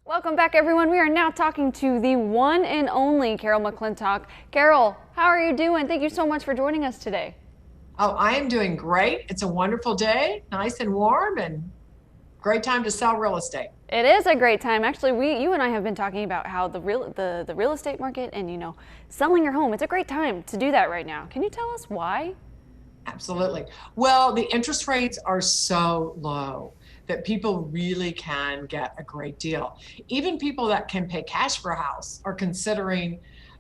Welcome back, everyone. We are now talking to the one and only Carol McClintock. Carol, how are you doing? Thank you so much for joining us today. Oh, I am doing great. It's a wonderful day, nice and warm, and great time to sell real estate. It is a great time. Actually, you and I have been talking about how the real estate market and selling your home. It's a great time to do that right now. Can you tell us why? Absolutely. Well, the interest rates are so low that people really can get a great deal. Even people that can pay cash for a house are considering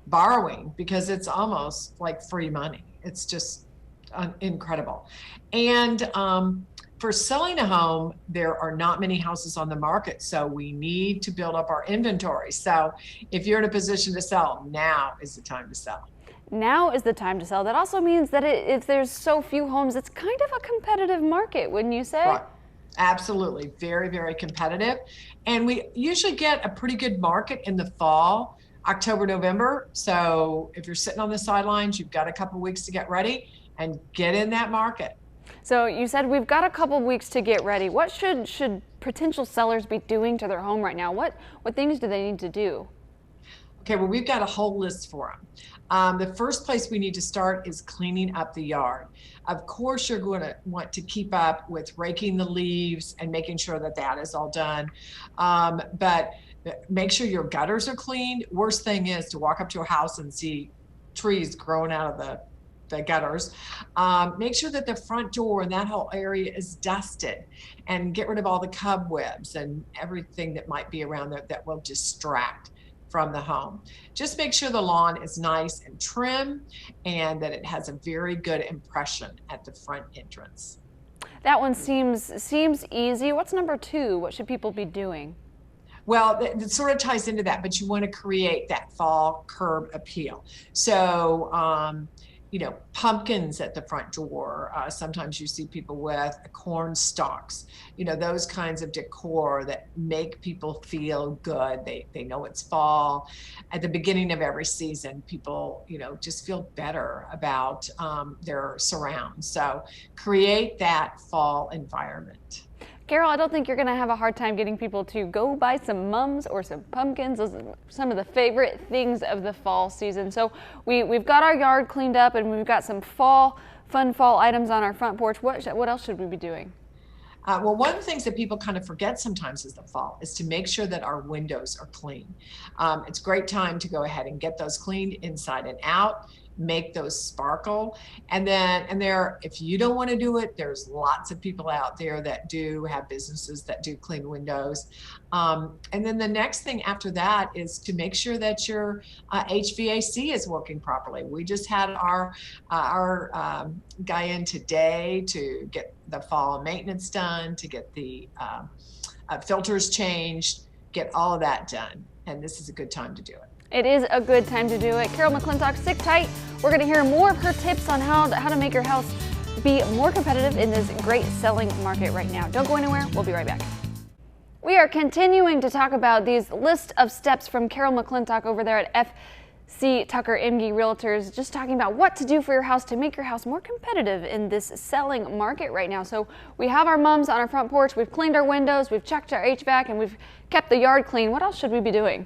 borrowing because it's almost like free money. It's just incredible. And for selling a home, there are not many houses on the market, so we need to build up our inventory. So if you're in a position to sell, now is the time to sell. Now is the time to sell. That also means that if there's so few homes, it's kind of a competitive market, wouldn't you say? Right. Absolutely. Very, very competitive. And we usually get a pretty good market in the fall, October, November. So if you're sitting on the sidelines, you've got a couple weeks to get ready and get in that market. So you said we've got a couple weeks to get ready. What should potential sellers be doing to their home right now? What things do they need to do? Okay, well, we've got a whole list for them. The first place we need to start is cleaning up the yard. Of course, you're going to want to keep up with raking the leaves and making sure that that is all done. But make sure your gutters are cleaned. Worst thing is to walk up to a house and see trees growing out of the gutters. Make sure that the front door and that whole area is dusted, and get rid of all the cobwebs and everything that might be around there that will distract from the home. Just make sure the lawn is nice and trim and that it has a very good impression at the front entrance. That one seems easy. What's number two? What should people be doing? Well, it sort of ties into that, but you want to create that fall curb appeal. So, pumpkins at the front door. Sometimes you see people with corn stalks, those kinds of decor that make people feel good. They know it's fall. At the beginning of every season, people, just feel better about their surrounds. So create that fall environment. Carol, I don't think you're going to have a hard time getting people to go buy some mums or some pumpkins. Those are some of the favorite things of the fall season. So we've got our yard cleaned up and we've got some fun fall items on our front porch. What else should we be doing? Well, one of the things that people kind of forget sometimes is the fall is to make sure that our windows are clean. It's a great time to go ahead and get those cleaned inside and out, make those sparkle. And if you don't want to do it, there's lots of people out there that do have businesses that do clean windows. And then the next thing after that is to make sure that your HVAC is working properly. We just had our guy in today to get the fall maintenance done, to get the filters changed, get all of that done. And this is a good time to do it. It is a good time to do it. Carol McClintock, stick tight. We're going to hear more of her tips on how to make your house be more competitive in this great selling market right now. Don't go anywhere. We'll be right back. We are continuing to talk about these list of steps from Carol McClintock over there at F.C. Tucker Imge Realtors, just talking about what to do for your house to make your house more competitive in this selling market right now. So we have our mums on our front porch. We've cleaned our windows. We've checked our HVAC, and we've kept the yard clean. What else should we be doing?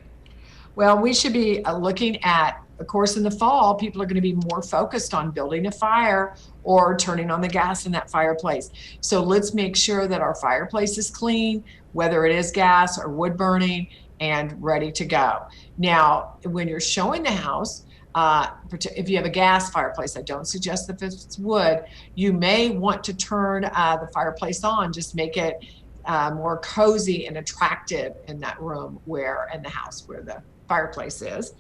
Well, we should be looking at, of course, in the fall, people are going to be more focused on building a fire or turning on the gas in that fireplace. So let's make sure that our fireplace is clean, whether it is gas or wood burning, and ready to go. Now, when you're showing the house, if you have a gas fireplace, I don't suggest that if it's wood, you may want to turn the fireplace on, just make it more cozy and attractive in that room in the house where the fireplace is.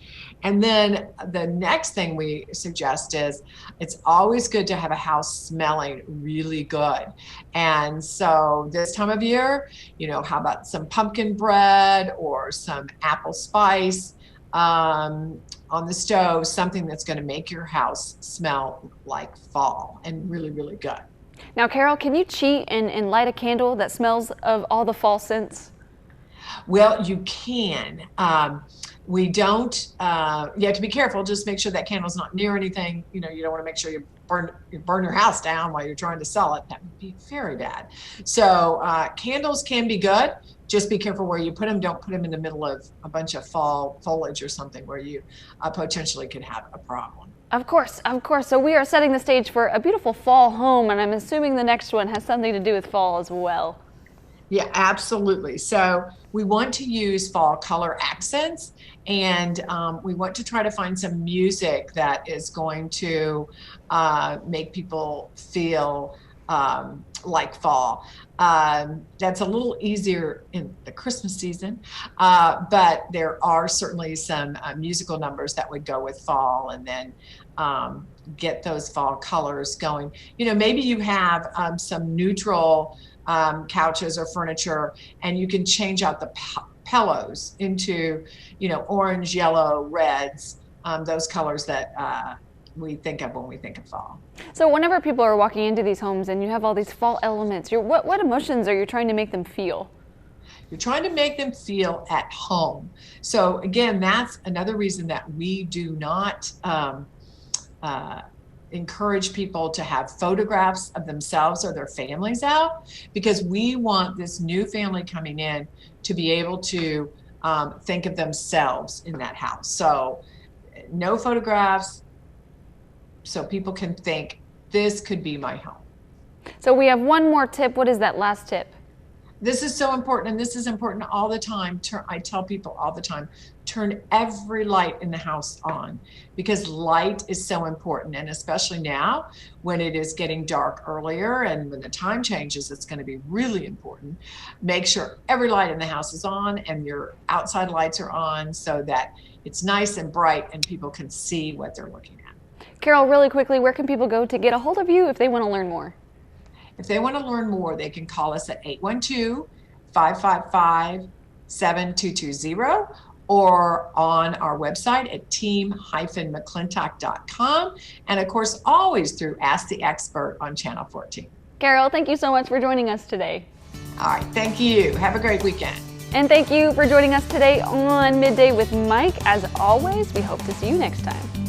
And then the next thing we suggest is it's always good to have a house smelling really good. And so this time of year, how about some pumpkin bread or some apple spice on the stove, something that's going to make your house smell like fall and really, really good. Now, Carol, can you cheat and light a candle that smells of all the fall scents? Well, you can. We don't, you have to be careful. Just make sure that candle's not near anything. You don't want to make sure you're burn your house down while you're trying to sell it. That would be very bad. So candles can be good. Just be careful where you put them. Don't put them in the middle of a bunch of fall foliage or something where you potentially could have a problem. Of course, of course. So we are setting the stage for a beautiful fall home, and I'm assuming the next one has something to do with fall as well. Yeah, absolutely. So we want to use fall color accents, and we want to try to find some music that is going to make people feel like fall. That's a little easier in the Christmas season, but there are certainly some musical numbers that would go with fall, and then get those fall colors going. You know, maybe you have some neutral couches or furniture, and you can change out the pillows into, you know, orange, yellow, reds, those colors that we think of when we think of fall. So whenever people are walking into these homes and you have all these fall elements, what emotions are you trying to make them feel? You're trying to make them feel at home. So again, that's another reason that we do not encourage people to have photographs of themselves or their families out, because we want this new family coming in to be able to think of themselves in that house. So no photographs, so people can think, this could be my home. So we have one more tip. What is that last tip? This is so important, and this is important all the time. I tell people all the time, turn every light in the house on, because light is so important. And especially now when it is getting dark earlier and when the time changes, it's going to be really important. Make sure every light in the house is on and your outside lights are on so that it's nice and bright and people can see what they're looking at. Carol, really quickly, where can people go to get a hold of you if they want to learn more? If they want to learn more, they can call us at 812-555-7220 or on our website at team-mcclintock.com. And of course, always through Ask the Expert on Channel 14. Carol, thank you so much for joining us today. All right, thank you. Have a great weekend. And thank you for joining us today on Midday with Mike. As always, we hope to see you next time.